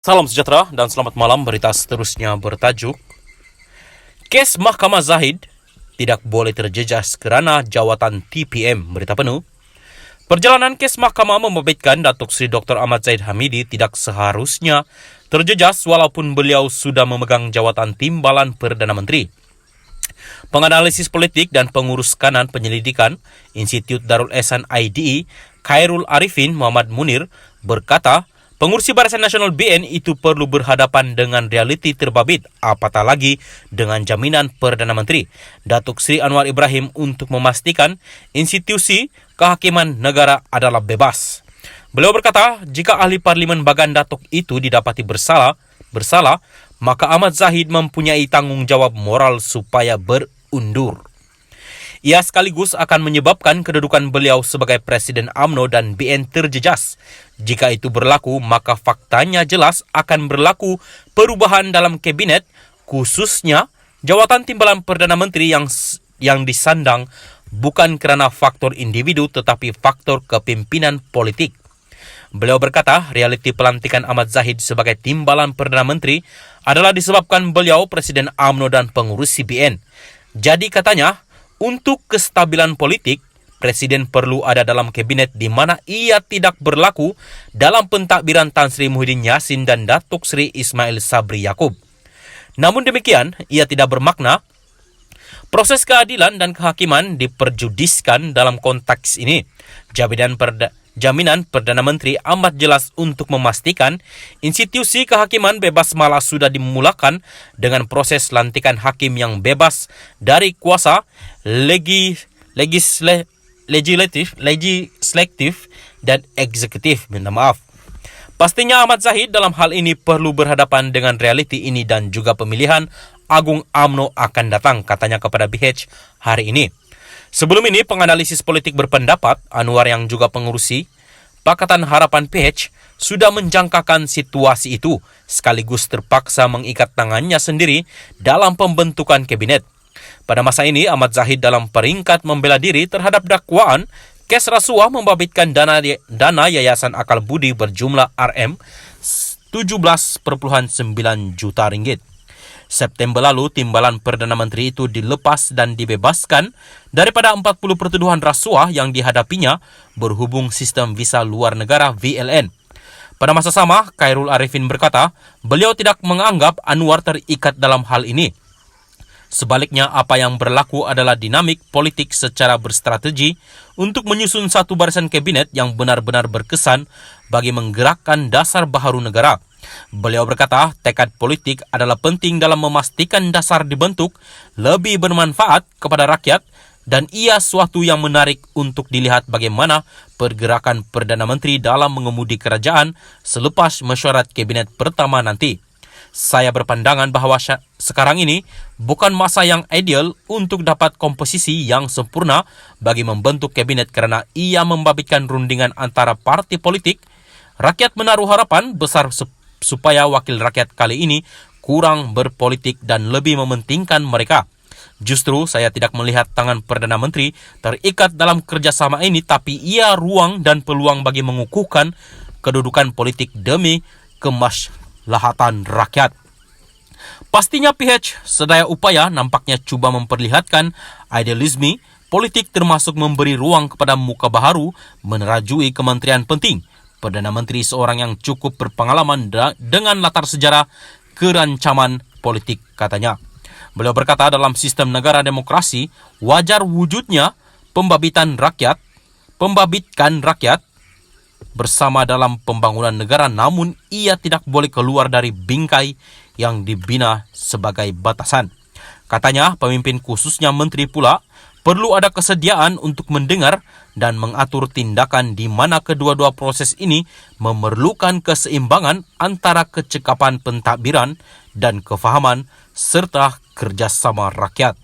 Salam sejahtera dan selamat malam. Berita seterusnya bertajuk Kes Mahkamah Zahid tidak boleh terjejas kerana jawatan TPM. Berita penuh. Perjalanan kes mahkamah membabitkan Datuk Seri Dr. Ahmad Zahid Hamidi tidak seharusnya terjejas walaupun beliau sudah memegang jawatan Timbalan Perdana Menteri. Penganalisis politik dan pengurus kanan penyelidikan Institut Darul Ehsan IDE Khairul Arifin Muhammad Munir berkata, pengurusi Barisan Nasional BN itu perlu berhadapan dengan realiti terbabit, apatah lagi dengan jaminan Perdana Menteri Datuk Seri Anwar Ibrahim untuk memastikan institusi kehakiman negara adalah bebas. Beliau berkata, jika ahli Parlimen Bagan Datuk itu didapati bersalah, maka Ahmad Zahid mempunyai tanggungjawab moral supaya berundur. Ia sekaligus akan menyebabkan kedudukan beliau sebagai Presiden UMNO dan BN terjejas. Jika itu berlaku, maka faktanya jelas akan berlaku perubahan dalam kabinet, khususnya jawatan Timbalan Perdana Menteri yang disandang bukan kerana faktor individu tetapi faktor kepimpinan politik. Beliau berkata, realiti pelantikan Ahmad Zahid sebagai Timbalan Perdana Menteri adalah disebabkan beliau Presiden UMNO dan pengurusi BN. Jadi katanya, untuk kestabilan politik, Presiden perlu ada dalam kabinet di mana ia tidak berlaku dalam pentadbiran Tan Sri Muhyiddin Yassin dan Datuk Sri Ismail Sabri Yaakob. Namun demikian, ia tidak bermakna proses keadilan dan kehakiman diperjudiskan dalam konteks ini. Jaminan Perdana Menteri amat jelas untuk memastikan institusi kehakiman bebas malah sudah dimulakan dengan proses lantikan hakim yang bebas dari kuasa legislatif dan eksekutif. Minta maaf. Pastinya Ahmad Zahid dalam hal ini perlu berhadapan dengan realiti ini dan juga pemilihan Agung UMNO akan datang, katanya kepada BH hari ini. Sebelum ini, penganalisis politik berpendapat Anwar yang juga pengurusi Pakatan Harapan PH sudah menjangkakan situasi itu sekaligus terpaksa mengikat tangannya sendiri dalam pembentukan kabinet. Pada masa ini, Ahmad Zahid dalam peringkat membela diri terhadap dakwaan kes rasuah membabitkan dana Yayasan Akal Budi berjumlah Rm 17,9 juta ringgit. September lalu, Timbalan Perdana Menteri itu dilepas dan dibebaskan daripada 40 pertuduhan rasuah yang dihadapinya berhubung sistem visa luar negara VLN. Pada masa sama, Khairul Arifin berkata, beliau tidak menganggap Anwar terikat dalam hal ini. Sebaliknya, apa yang berlaku adalah dinamik politik secara berstrategi untuk menyusun satu barisan kabinet yang benar-benar berkesan bagi menggerakkan dasar baharu negara. Beliau berkata, tekad politik adalah penting dalam memastikan dasar dibentuk lebih bermanfaat kepada rakyat dan ia suatu yang menarik untuk dilihat bagaimana pergerakan Perdana Menteri dalam mengemudi kerajaan selepas mesyuarat kabinet pertama nanti. Saya berpandangan bahawa sekarang ini bukan masa yang ideal untuk dapat komposisi yang sempurna bagi membentuk kabinet kerana ia membabitkan rundingan antara parti politik. Rakyat menaruh harapan besar supaya wakil rakyat kali ini kurang berpolitik dan lebih mementingkan mereka. Justru saya tidak melihat tangan Perdana Menteri terikat dalam kerjasama ini, tapi ia ruang dan peluang bagi mengukuhkan kedudukan politik demi kemaslahatan rakyat. Pastinya PH sedaya upaya nampaknya cuba memperlihatkan idealisme politik termasuk memberi ruang kepada muka baharu menerajui kementerian penting. Perdana Menteri seorang yang cukup berpengalaman dengan latar sejarah kerancaman politik, katanya. Beliau berkata dalam sistem negara demokrasi, wajar wujudnya pembabitkan rakyat bersama dalam pembangunan negara, namun ia tidak boleh keluar dari bingkai yang dibina sebagai batasan. Katanya, pemimpin khususnya menteri pula perlu ada kesediaan untuk mendengar dan mengatur tindakan di mana kedua-dua proses ini memerlukan keseimbangan antara kecekapan pentadbiran dan kefahaman serta kerjasama rakyat.